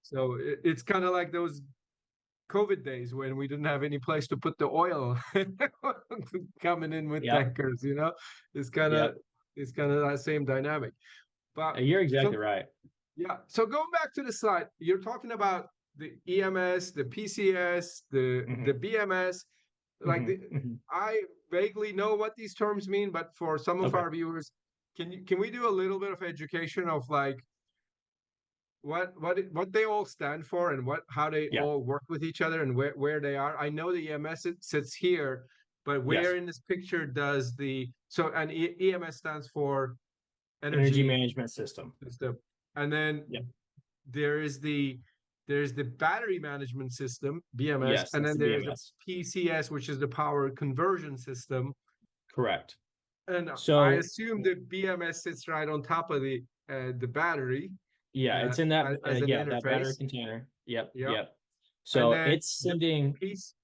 So it's kind of like those COVID days when we didn't have any place to put the oil coming in with Yep. tankers, you know, it's kind of Yep. it's kind of that same dynamic. But You're so exactly right. yeah, so going back to the slide, you're talking about the EMS, the PCS, the Hmm. BMS. Like Hmm. Hmm. I vaguely know what these terms mean, but for some of Okay. our viewers, can we do a little bit of education of like what they all stand for and what how they Yeah. all work with each other and where they are? I know the EMS sits here, but where Yes. in this picture does the so and EMS stands for Energy energy management system. system, and then Yep. there is there's the battery management system BMS, Yes, and that's then the there's the BMS. PCS, which is the power conversion system. Correct. And I So assume the BMS sits right on top of the battery yeah, it's in that as an yeah, that battery interface. container. Yep. Yeah. Yep. And So then it's sending.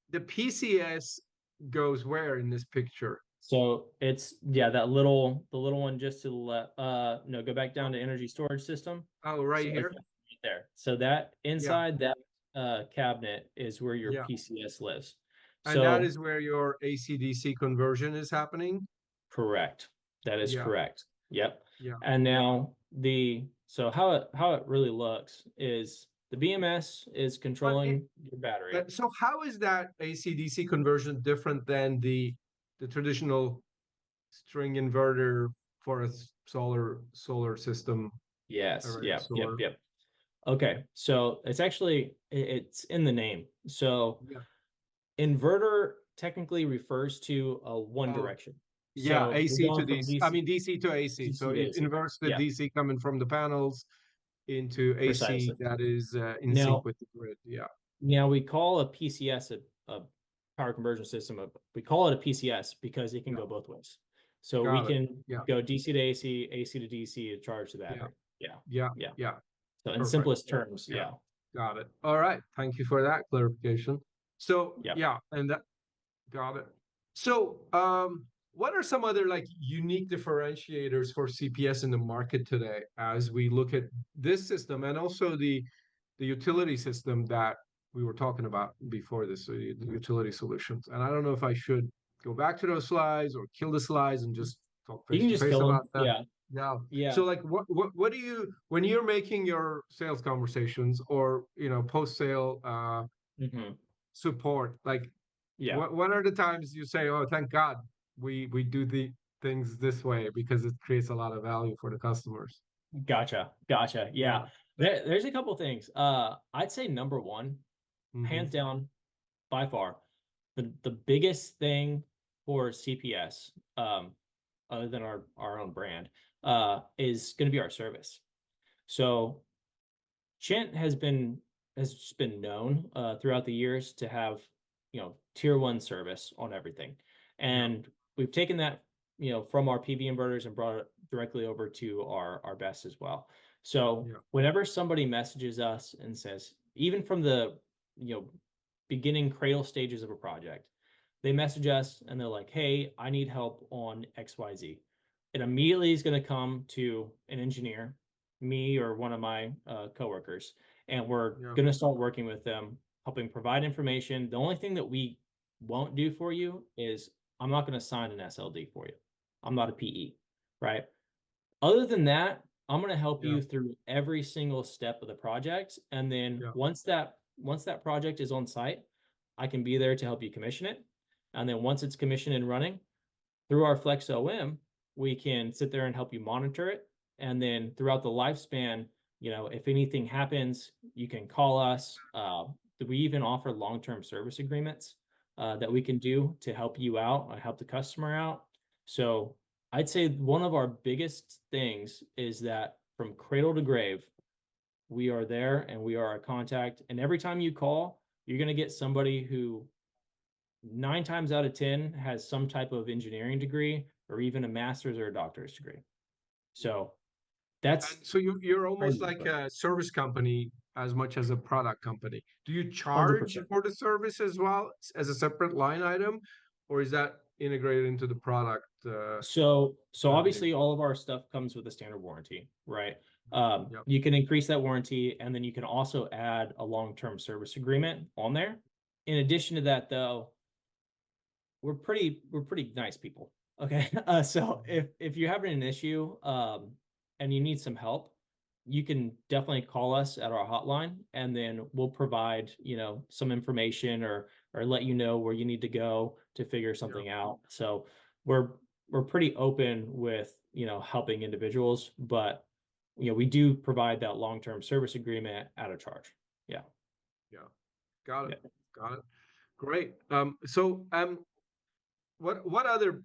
the PCS goes where in this picture? So it's yeah, the little one just to the left. No, go back down to energy storage system. Oh, right So it's here. right there. So that Yeah. inside that cabinet is where your Yeah. PCS lives. And that So is where your AC/DC conversion is happening. correct. That is Yeah. correct. Yep. Yeah. And now so how it really looks is the BMS is But controlling your battery. so how is that AC/DC conversion different than the traditional string inverter for a solar system Yes. array of Yep. Yep. solar? Yep. Okay. So it's actually it's in the name. So Yeah. inverter technically refers to a one Oh, direction. yeah, So we're AC to going from DC. I DC, mean DC to AC. So DC to it AC. inverts the Yeah, DC coming from the panels into AC precisely. that is in sync Now, with the grid. Yeah. now we call a PCS a power conversion system. We call it a PCS because it can Yeah. go both ways. So we Got it. can Yeah. go DC to AC, AC to DC to charge the Yeah. battery. Yeah, Yeah. yeah. Yeah. So in Perfect. simplest terms, Yeah. yeah, Got it. All right. Thank you for that clarification. So yeah. yeah, and that got it. So what are some other like unique differentiators for CPS in the market today as we look at this system and also the utility system that we were talking about before this, so the utility solutions. And I don't know if I should go back to those slides or kill the slides and just talk You face can to just face kill them. about that. Yeah, Yeah. yeah. So like what do you when you're making your sales conversations or post sale Hmm. support, like Yeah. what are the times you say, oh, thank God we do the things this way because it creates a lot of value for the customers? Gotcha. Gotcha. Yeah. Yeah. There's a couple things. I'd say number one, Hmm. hands down, by far, the biggest thing for CPS, other than our own brand, is going to be our service. So Chint has just been known throughout the years to have tier one service on everything, Yeah. and we've taken that from our PV inverters and brought it directly over to our BESS as well. So Yeah. whenever somebody messages us and says, even from the beginning cradle stages of a project, they message us and they're like, "Hey, I need help on XYZ." It immediately is going to come to an engineer, me or one of my coworkers, and we're Yeah. going to start working with them, helping provide information. The only thing that we won't do for you is I'm not going to sign an SLD for you. I'm not a PE, right? Other than that, I'm going to help Yeah. you through every single step of the project. And then Yeah. once that project is on site, I can be there to help you commission it. And then once it's commissioned and running through our Flex OM, we can sit there and help you monitor it. And then throughout the lifespan, if anything happens, you can call us. We even offer long-term service agreements that we can do to help you out, help the customer out. So I'd say one of our biggest things is that from cradle to grave, we are there and we are a contact. And every time you call, you're going to get somebody who 9 times out of 10 has some type of engineering degree or even a master's or a doctorate degree. So that's And so you're almost crazy, like but a service company as much as a product company. Do you charge 100%. for the service as well as a separate line item, or is that integrated into the product So revenue? obviously all of our stuff comes with a standard warranty, right? Yep. You can increase that warranty, and then you can also add a long-term service agreement on there. In addition to that, though, we're pretty nice people. Okay. So if you're having an issue and you need some help, you can definitely call us at our hotline, and then we'll provide, some information or let you know where you need to go to figure something out. So we're pretty open with, helping individuals, but we do provide that long-term service agreement at a charge. Yeah. Yeah. Got it. Yeah. Got it. Great. What other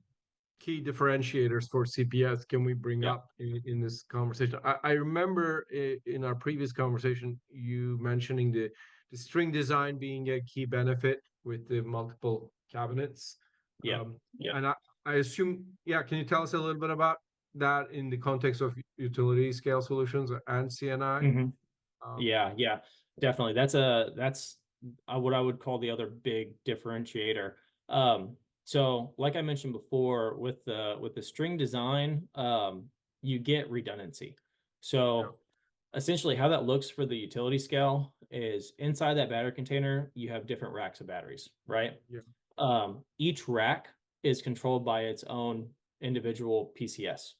key differentiators for CPS can we bring Yeah. up in this conversation? I remember in our previous conversation, you mentioning the string design being a key benefit with the multiple cabinets. Yeah. Yeah. And I assume, yeah, can you tell us a little bit about that in the context of utility scale solutions and CNI? Mhm. Um, Yeah, yeah, definitely. That's what I would call the other big differentiator. So like I mentioned before, with the string design, you get redundancy. yeah, So essentially how that looks for the utility scale is inside that battery container, you have different racks of batteries, right? yeah, Each rack is controlled by its own individual PCS.